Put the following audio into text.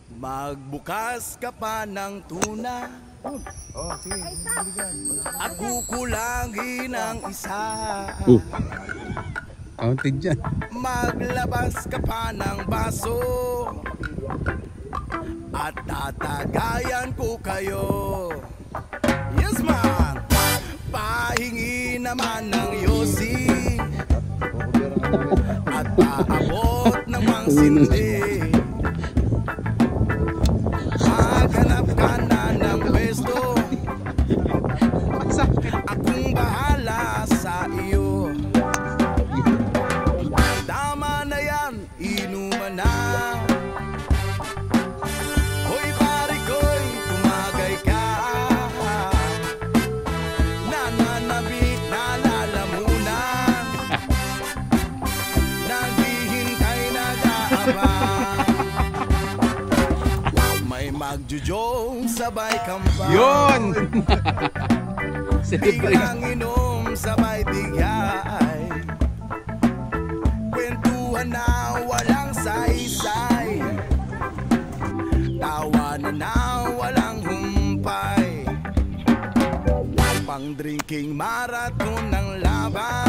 Magbukas ka pa ng tuna Oh, sige. at kukulangin ang isa. Counted dyan. Maglabas ka pa ng baso at tatagayan ko kayo. Yes man! Pahingi naman ng yosi at paabot ng mangsindi. Maghanap ka na ng pwesto, akong bahala sa iyo. Tama na yan, inuman na. Hoy pare ko'y tumagay ka. Nananabik na lalamunan, naghihintay nag-aabang. May magjujong sabay kampay, Yun! biglang inom sabay bigay, kwentuhan na walang saysay, tawanan na walang humpay, pang drinking marathon ng laban.